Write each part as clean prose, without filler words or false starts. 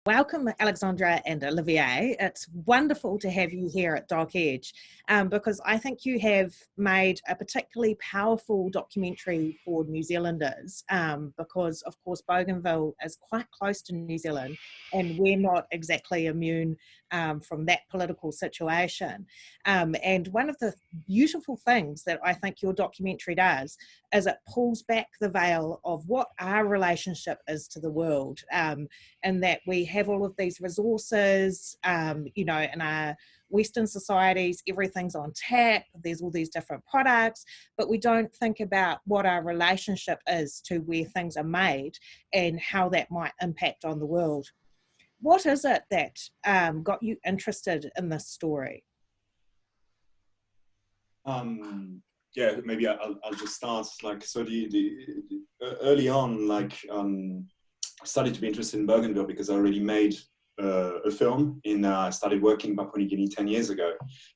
Welcome, Alexandra and Olivier. It's wonderful to have you here at Dog Edge because I think you have made a particularly powerful documentary for New Zealanders because, of course, Bougainville is quite close to New Zealand and we're not exactly immune from that political situation. And one of the beautiful things that I think your documentary does is it pulls back the veil of what our relationship is to the world, and that we have all of these resources, in our Western societies, everything's on tap, there's all these different products, but we don't think about what our relationship is to where things are made and how that might impact on the world. What is it that got you interested in this story? Yeah, maybe I'll just start. Early on, I started to be interested in Bougainville because I already made a film. I started working in Papua New Guinea 10 years ago,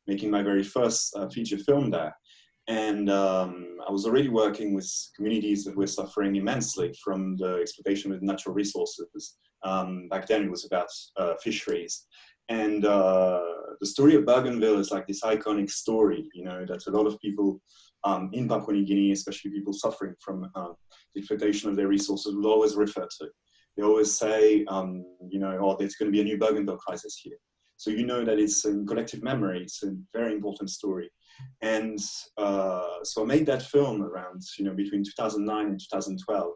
making my very first feature film there. And I was already working with communities that were suffering immensely from the exploitation of natural resources. Back then it was about fisheries. And the story of Bougainville is like this iconic story, that a lot of people in Papua New Guinea, especially people suffering from the exploitation of their resources, will always refer to. They always say, there's going to be a new Bougainville crisis here. So that it's in collective memory. It's a very important story. And so I made that film around, between 2009 and 2012.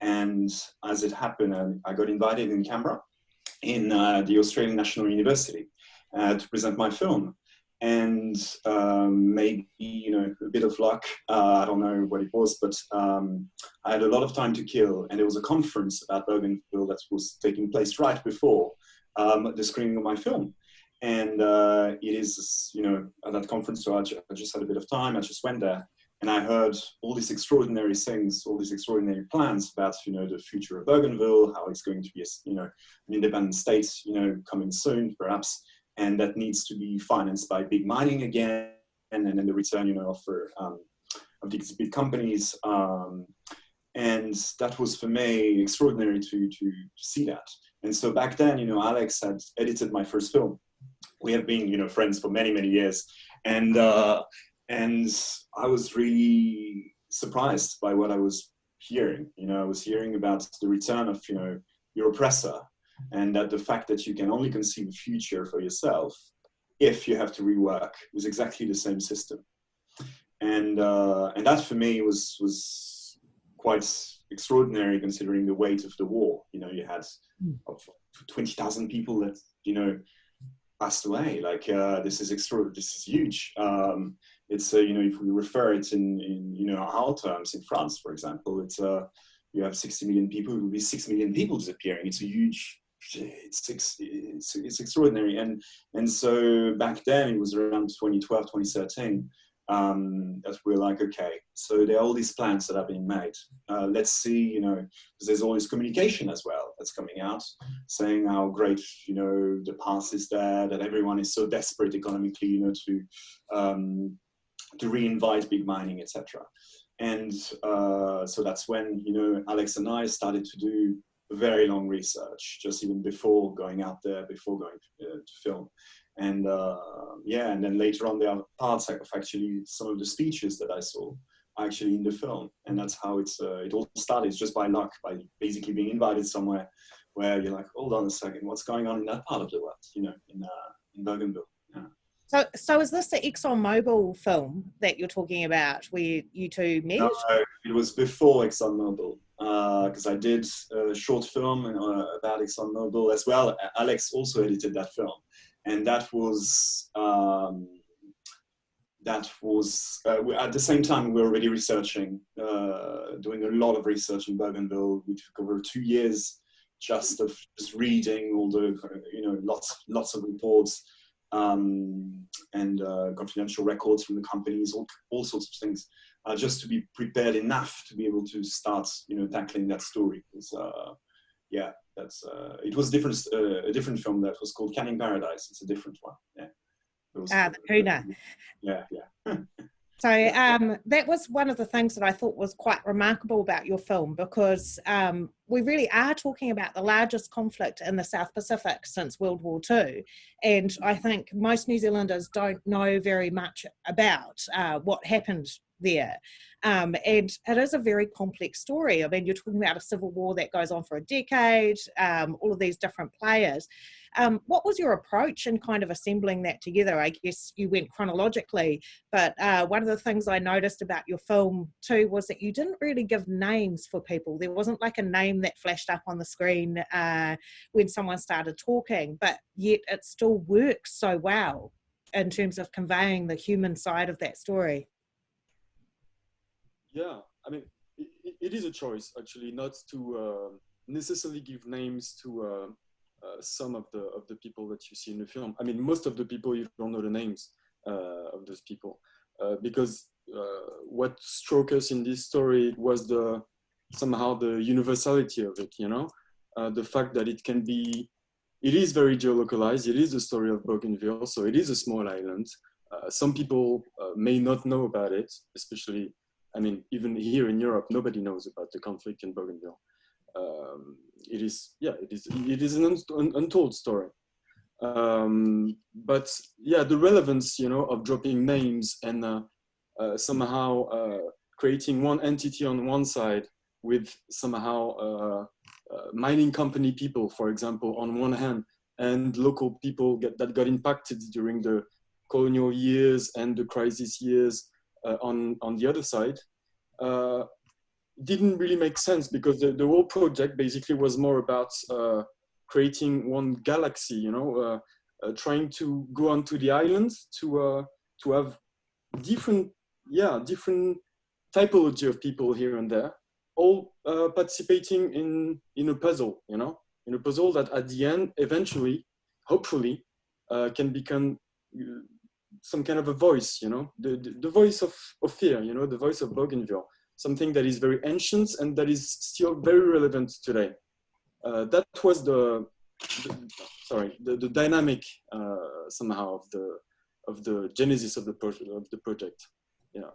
And as it happened, I got invited in Canberra in the Australian National University to present my film. And maybe, a bit of luck, I don't know what it was, but I had a lot of time to kill. And there was a conference about Bougainville that was taking place right before the screening of my film. And it is, at that conference, so I just had a bit of time, I just went there. And I heard all these extraordinary things, all these extraordinary plans about, the future of Bougainville, how it's going to be, an independent state, coming soon, perhaps, and that needs to be financed by big mining again, and then the return, of these big companies. And that was for me extraordinary to see that. And so back then, Alex had edited my first film. We have been, friends for many, many years, and I was really surprised by what I was hearing. I was hearing about the return of, your oppressor, and that the fact that you can only conceive a future for yourself if you have to rework with exactly the same system. And that for me was quite extraordinary considering the weight of the war. You had 20,000 people that, passed away. This is extraordinary. This is huge. It's if we refer it in our terms in France, for example, it's you have 60 million people. It will be 6 million people disappearing. It's a huge. It's extraordinary. And so back then it was around 2012, 2013. That we're like, okay, so there are all these plans that are being made. Let's see, because there's all this communication as well that's coming out, saying how great, the past is there, that everyone is so desperate economically, to reinvite big mining, etc. And so that's when, Alex and I started to do very long research, just even before going out there, before going to film. And and then later on there are parts of actually some of the speeches that I saw actually in the film, and that's how it all started. It's just by luck, by basically being invited somewhere where you're like, hold on a second, what's going on in that part of the world, in Bougainville. Yeah. So is this the ExxonMobil film that you're talking about, where you two met? No, it was before ExxonMobil, because I did a short film about ExxonMobil as well. Alex also edited that film. And that was at the same time we were already researching, doing a lot of research in Bougainville. We took over 2 years just reading all the lots of reports and confidential records from the companies, all sorts of things, just to be prepared enough to be able to start tackling that story. It was a different film that was called Canning Paradise. It's a different one. Yeah. The Puna. Yeah. So that was one of the things that I thought was quite remarkable about your film, because we really are talking about the largest conflict in the South Pacific since World War II. And I think most New Zealanders don't know very much about what happened there. And it is a very complex story. I mean, you're talking about a civil war that goes on for a decade, all of these different players. What was your approach in kind of assembling that together? I guess you went chronologically, but one of the things I noticed about your film too was that you didn't really give names for people. There wasn't like a name that flashed up on the screen when someone started talking, but yet it still works so well in terms of conveying the human side of that story. Yeah, I mean, it is a choice actually not to necessarily give names to some of the people that you see in the film. I mean, most of the people, you don't know the names of those people because what struck us in this story was somehow the universality of it, you know, the fact that it is very geolocalized. It is the story of Bougainville, so it is a small island. Some people may not know about it, especially, I mean, even here in Europe, nobody knows about the conflict in Bougainville. It is an untold story. But yeah, the relevance, you know, of dropping names and somehow creating one entity on one side with somehow mining company people, for example, on one hand, and local people that got impacted during the colonial years and the crisis years on the other side, didn't really make sense because the whole project basically was more about creating one galaxy, you know, trying to go onto the island to have different typology of people here and there, all participating in a puzzle, you know, in a puzzle that at the end, eventually, hopefully, can become some kind of a voice, you know, the voice of Ophir, you know, the voice of Bougainville, something that is very ancient and that is still very relevant today. That was the dynamic somehow of the genesis of the project. Yeah.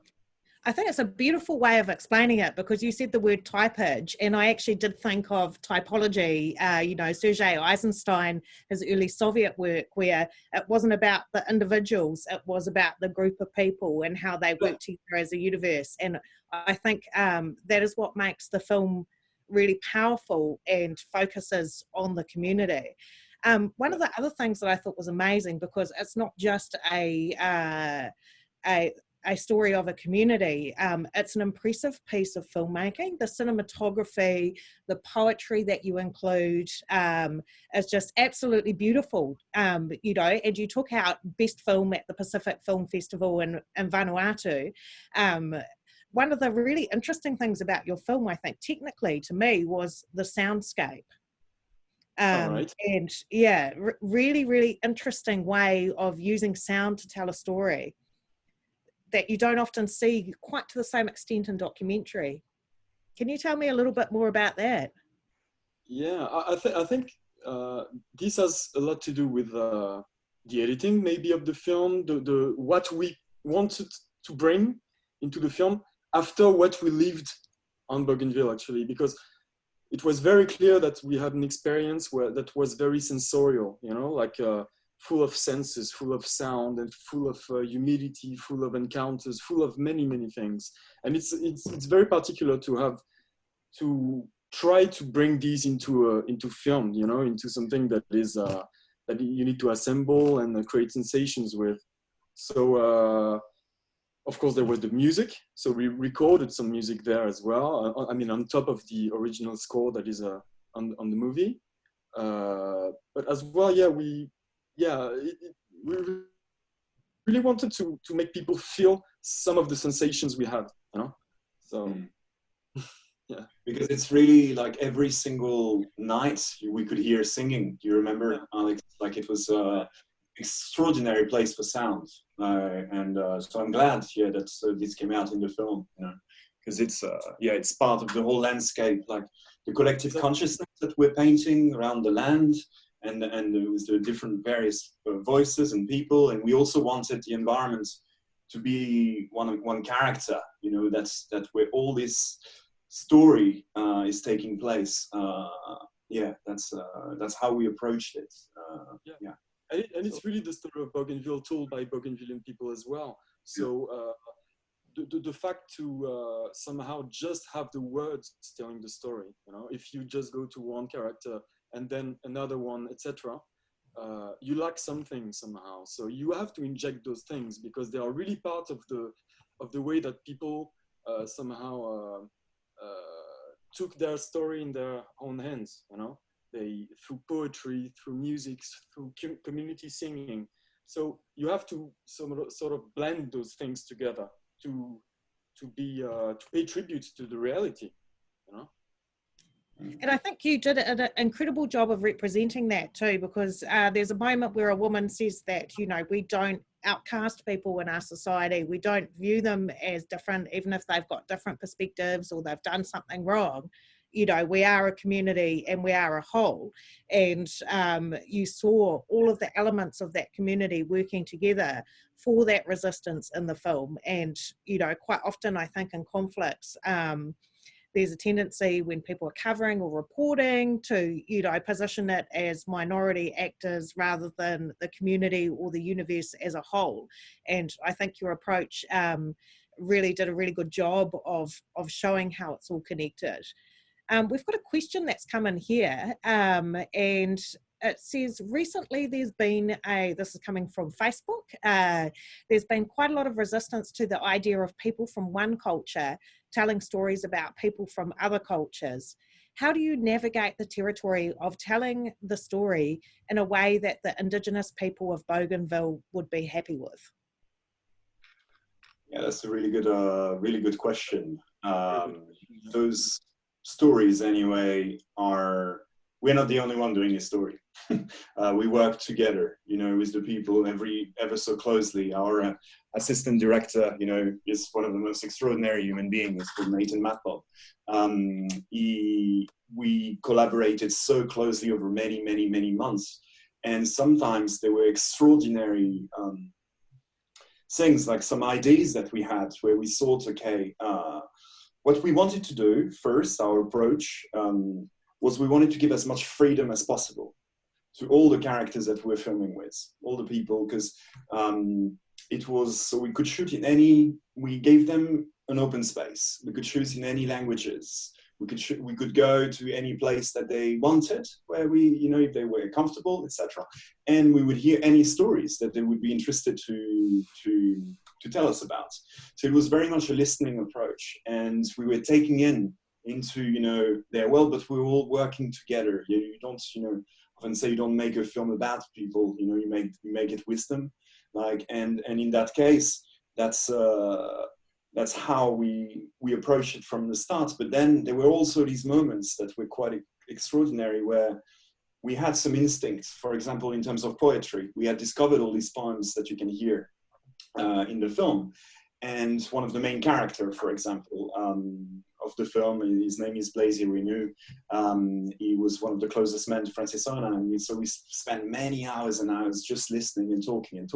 I think it's a beautiful way of explaining it, because you said the word typage, and I actually did think of typology, you know, Sergei Eisenstein, his early Soviet work, where it wasn't about the individuals, it was about the group of people and how they work together as a universe. And I think that is what makes the film really powerful and focuses on the community. One of the other things that I thought was amazing, because it's not just a story of a community. It's an impressive piece of filmmaking. The cinematography, the poetry that you include is just absolutely beautiful. You know, and you took out Best Film at the Pacific Film Festival in Vanuatu. One of the really interesting things about your film, I think, technically to me, was the soundscape. Right. And yeah, really, really interesting way of using sound to tell a story that you don't often see quite to the same extent in documentary. Can you tell me a little bit more about that? Yeah, I think this has a lot to do with the editing, maybe, of the film, the what we wanted to bring into the film after what we lived on Bougainville, actually, because it was very clear that we had an experience that was very sensorial, you know, like full of senses, full of sound, and full of humidity, full of encounters, full of many, many things. And it's very particular to try to bring these into film, you know, into something that is that you need to assemble and create sensations with. So of course there was the music, so we recorded some music there as well. I mean, on top of the original score that is on the movie, but as well, we really wanted to make people feel some of the sensations we had, you know. So yeah, because it's really like every single night we could hear singing. Do you remember, Alex? Like it was extraordinary place for sound, and so I'm glad that this came out in the film, you know, because it's part of the whole landscape, like the collective consciousness that we're painting around the land, and with the different various voices and people. And we also wanted the environment to be one character, you know, that's where all this story is taking place. Yeah, that's how we approached it. Yeah. And it's really the story of Bougainville told by Bougainvillean people as well. So the fact to somehow just have the words telling the story, you know, if you just go to one character and then another one, etc., you lack something somehow. So you have to inject those things because they are really part of the way that people somehow took their story in their own hands, you know. They, through poetry, through music, through community singing. So you have to sort of blend those things together to pay tribute to the reality, you know. And I think you did an incredible job of representing that too, because there's a moment where a woman says that, you know, we don't outcast people in our society. We don't view them as different, even if they've got different perspectives or they've done something wrong. You know, we are a community and we are a whole. And you saw all of the elements of that community working together for that resistance in the film. And, you know, quite often I think in conflicts, there's a tendency when people are covering or reporting to, you know, position it as minority actors rather than the community or the universe as a whole. And I think your approach really did a really good job of showing how it's all connected. We've got a question that's come in here, and it says, recently there's been this is coming from Facebook, there's been quite a lot of resistance to the idea of people from one culture telling stories about people from other cultures. How do you navigate the territory of telling the story in a way that the Indigenous people of Bougainville would be happy with? Yeah, that's a really good question. Those stories anyway we're not the only one doing a story. We work together, you know, with the people ever so closely. Our assistant director, you know, is one of the most extraordinary human beings, called Nathan Matpop. We collaborated so closely over many months, and sometimes there were extraordinary things, like some ideas that we had where we thought, okay, what we wanted to do first, our approach, was we wanted to give as much freedom as possible to all the characters that we're filming with, all the people, because it was, so we could shoot we gave them an open space. We could shoot in any languages. We could go to any place that they wanted, where you know, if they were comfortable, etc. And we would hear any stories that they would be interested to tell us about. So it was very much a listening approach, and we were taking into, you know, their world, but we were all working together. You don't, you know, often say you don't make a film about people, you know, you make it with them. Like, and in that case, that's how we approached it from the start. But then there were also these moments that were quite extraordinary, where we had some instincts. For example, in terms of poetry, we had discovered all these poems that you can hear in the film. And one of the main characters, for example, of the film, his name is Blaise Renew. He was one of the closest men to Francis Ona, and so we spent many hours and hours just listening and talking.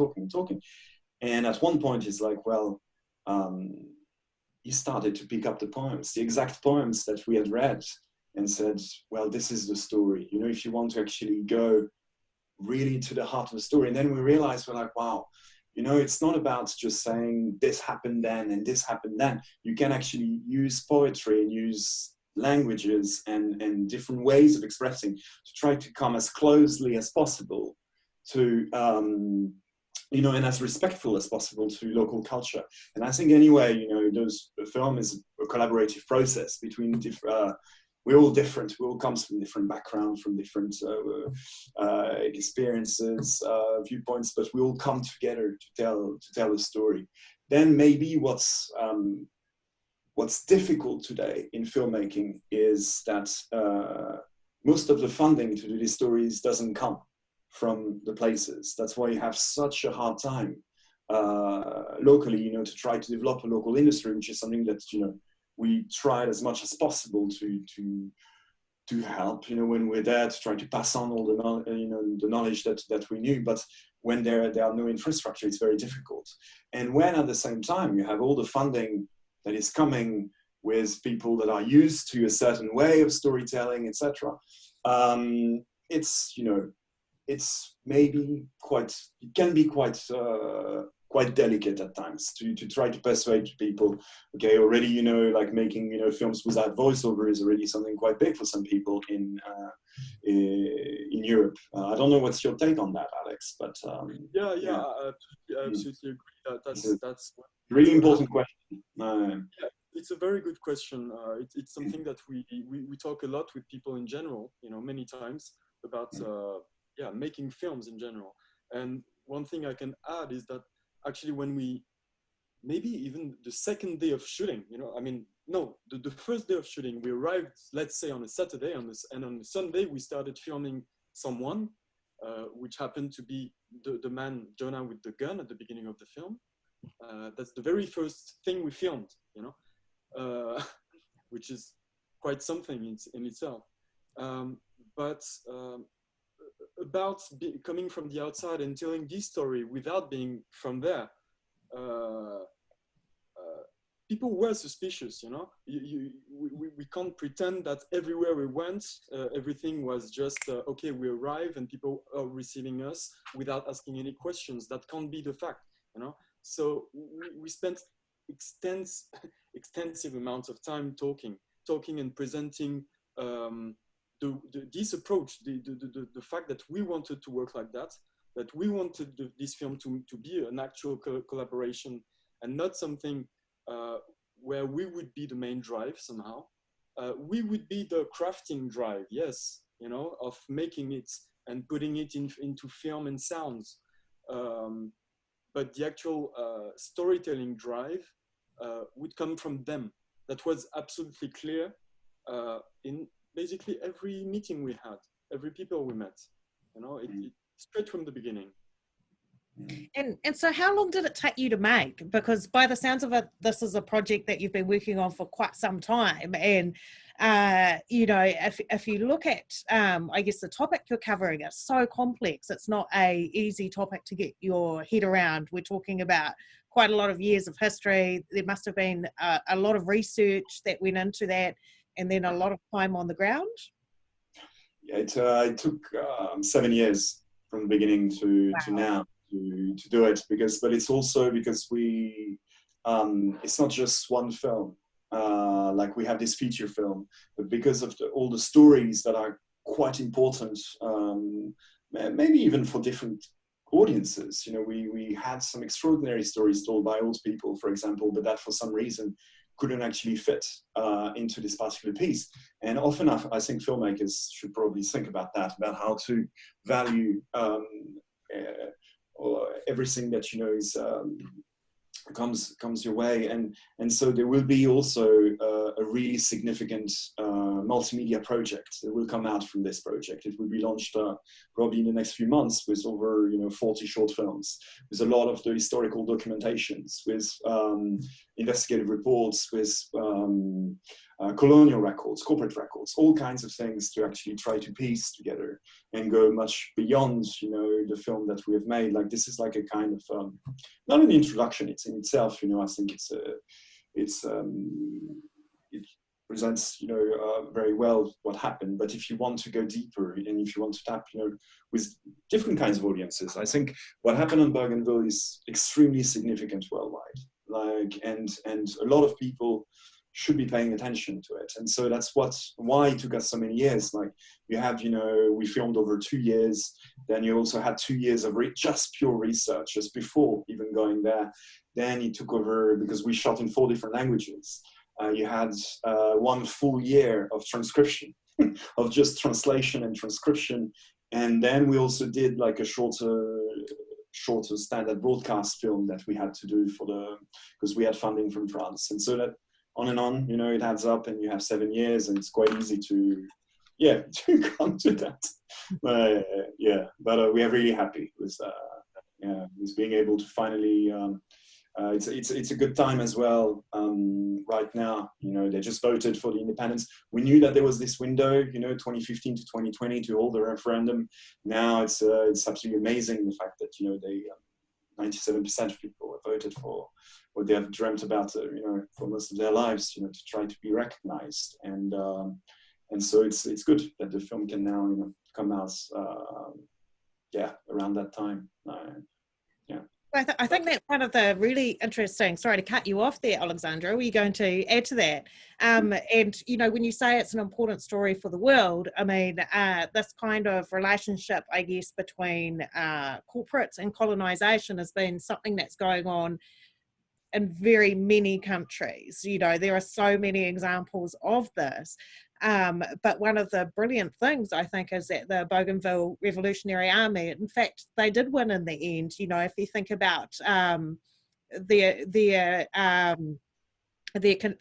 And at one point, he's like, well, he started to pick up the exact poems that we had read, and said, well, this is the story. You know, if you want to actually go really to the heart of the story. And then we realized, we're like, wow, you know, it's not about just saying this happened then and this happened then. You can actually use poetry and use languages and different ways of expressing to try to come as closely as possible to, you know, and as respectful as possible to local culture. And I think anyway, you know, the film is a collaborative process between we're all different. We all come from different backgrounds, from different experiences, viewpoints, but we all come together to tell a story. Then maybe what's difficult today in filmmaking is that most of the funding to do these stories doesn't come from the places. That's why you have such a hard time locally, you know, to try to develop a local industry, which is something that, you know, we tried as much as possible to help, you know, when we're there, to try to pass on all the knowledge that we knew. But when there are no infrastructure, it's very difficult. And when at the same time you have all the funding that is coming with people that are used to a certain way of storytelling, etc., it's, you know, it's maybe quite, it can be quite quite delicate at times to try to persuade people. Okay, already, you know, like making, you know, films without voiceover is already something quite big for some people in Europe. I don't know what's your take on that, Alex, but yeah, I absolutely agree. That's really important question. Yeah, it's a very good question. It's something that we talk a lot with people in general, you know, many times about making films in general. And one thing I can add is that actually when we, maybe even the second day of shooting, you know, I mean, no, the first day of shooting, we arrived, let's say on a Saturday, and on a Sunday we started filming someone, which happened to be the man, Jonah, with the gun at the beginning of the film. That's the very first thing we filmed, you know, which is quite something in itself. But about coming from the outside and telling this story without being from there, people were suspicious, you know. We can't pretend that everywhere we went, everything was just, okay, we arrive and people are receiving us without asking any questions. That can't be the fact, you know. So we spent extensive amounts of time talking and presenting this approach, the fact that we wanted to work like that we wanted this film to be an actual collaboration and not something where we would be the main drive somehow. We would be the crafting drive, yes, you know, of making it and putting it into film and sounds. But the actual storytelling drive would come from them. That was absolutely clear in basically every meeting we had, every people we met. You know, it straight from the beginning. And so how long did it take you to make? Because by the sounds of it, this is a project that you've been working on for quite some time. And, you know, if you look at, I guess, the topic you're covering, it's so complex. It's not a easy topic to get your head around. We're talking about quite a lot of years of history. There must have been a lot of research that went into that, and then a lot of time on the ground. Yeah, it took 7 years from the beginning to now to do it, but it's also because we it's not just one film, like we have this feature film, but because of all the stories that are quite important, maybe even for different audiences. You know, we had some extraordinary stories told by old people, for example, but that for some reason couldn't actually fit into this particular piece. And often I think filmmakers should probably think about that, about how to value or everything that, you know, is comes your way. And so there will be also a really significant multimedia project that will come out from this project. It will be launched probably in the next few months with over 40 short films, with a lot of the historical documentations, with investigative reports, with colonial records, corporate records, all kinds of things to actually try to piece together and go much beyond, the film that we have made. Like, this is like a kind of, not an introduction, it's in itself, I think it presents, very well what happened. But if you want to go deeper and if you want to tap, with different kinds of audiences, I think what happened on Bougainville is extremely significant worldwide. Like, and a lot of people should be paying attention to it. And so that's why it took us so many years. Like, you have, we filmed over 2 years. Then you also had 2 years of just pure research, just before even going there. Then it took over, because we shot in 4 different languages. You had 1 full year of transcription, of just translation and transcription. And then we also did like a shorter standard broadcast film that we had to do because we had funding from France. And so that on and on, it adds up, and you have 7 years, and it's quite easy to come to that. But we are really happy with being able to finally it's a good time as well right now. You know, they just voted for the independence. We knew that there was this window, you know, 2015 to 2020 to hold the referendum. Now it's absolutely amazing the fact that, you know, they 97% of people have voted for what they have dreamt about, you know, for most of their lives, you know, to try to be recognized. And so it's good that the film can now, you know, come out, around that time. I think that's one of the really interesting, sorry to cut you off there, Alexandra, were you going to add to that? And, you know, when you say it's an important story for the world, I mean, this kind of relationship, I guess, between corporates and colonization has been something that's going on in very many countries. You know, there are so many examples of this. But one of the brilliant things, I think, is that the Bougainville Revolutionary Army, in fact, they did win in the end. You know, if you think about their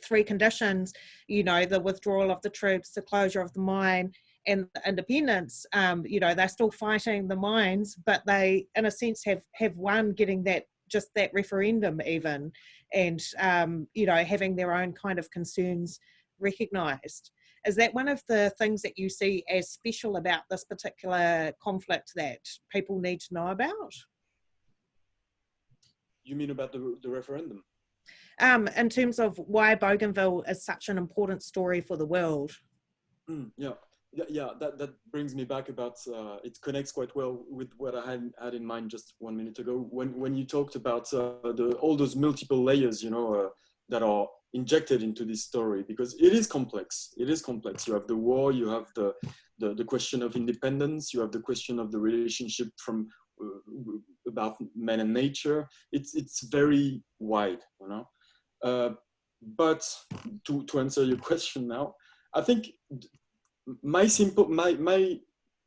three conditions, you know, the withdrawal of the troops, the closure of the mine, and the independence, you know, they're still fighting the mines, but they, in a sense, have won, getting that, just that referendum even, and, you know, having their own kind of concerns recognised. Is that one of the things that you see as special about this particular conflict that people need to know about? You mean about the referendum? In terms of why Bougainville is such an important story for the world. That brings me back about, it connects quite well with what I had in mind just 1 minute ago, when you talked about all those multiple layers, you know, that are injected into this story, because it is complex. It is complex. You have the war, you have the question of independence, you have the question of the relationship from about man and nature. It's very wide, you know. But to answer your question now, I think my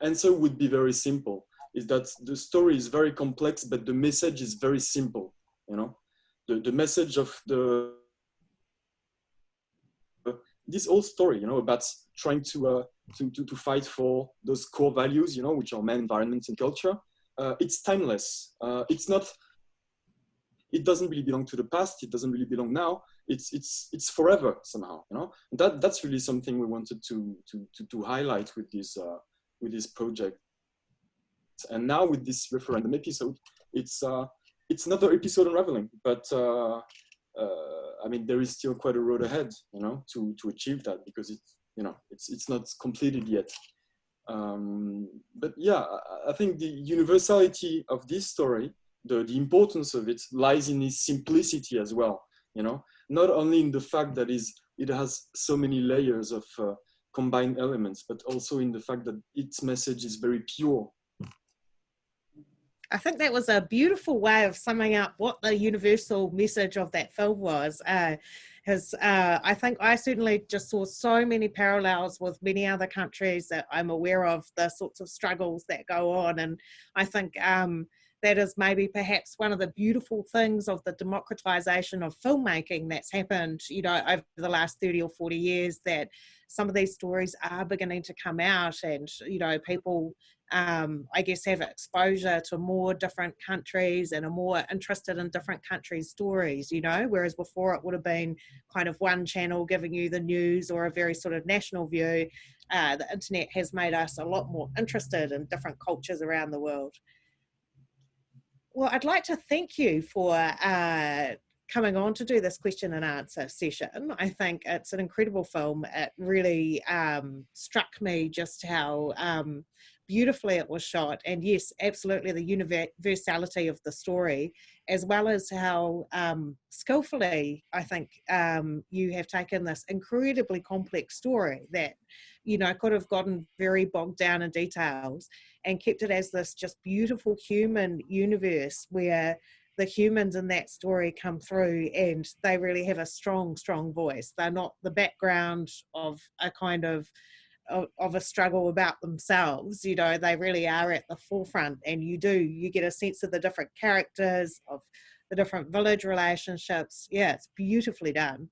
answer would be very simple, is that the story is very complex, but the message is very simple, you know. The message of this whole story, you know, about trying to fight for those core values, you know, which are man, environment, and culture. It's timeless. It's not. It doesn't really belong to the past. It doesn't really belong now. It's forever somehow, you know. That's really something we wanted to highlight with this project. And now with this referendum episode, it's another episode unraveling, but. I mean, there is still quite a road ahead, you know, to achieve that, because it's not completed yet. But yeah, I think the universality of this story, the importance of it, lies in its simplicity as well. You know, not only in the fact that it has so many layers of combined elements, but also in the fact that its message is very pure. I think that was a beautiful way of summing up what the universal message of that film was. I think I certainly just saw so many parallels with many other countries that I'm aware of, the sorts of struggles that go on. And I think that is maybe perhaps one of the beautiful things of the democratization of filmmaking that's happened, you know, over the last 30 or 40 years, that some of these stories are beginning to come out, and, you know, people I guess have exposure to more different countries and are more interested in different countries' stories, you know, whereas before it would have been kind of one channel giving you the news or a very sort of national view. The internet has made us a lot more interested in different cultures around the world. Well, I'd like to thank you for coming on to do this question and answer session. I think it's an incredible film. It really struck me just how beautifully it was shot, and yes, absolutely the universality of the story, as well as how skillfully I think you have taken this incredibly complex story that, you know, could have gotten very bogged down in details and kept it as this just beautiful human universe where the humans in that story come through and they really have a strong voice. They're not the background of a kind of a struggle about themselves, you know, they really are at the forefront, and you get a sense of the different characters, of the different village relationships. Yeah, it's beautifully done.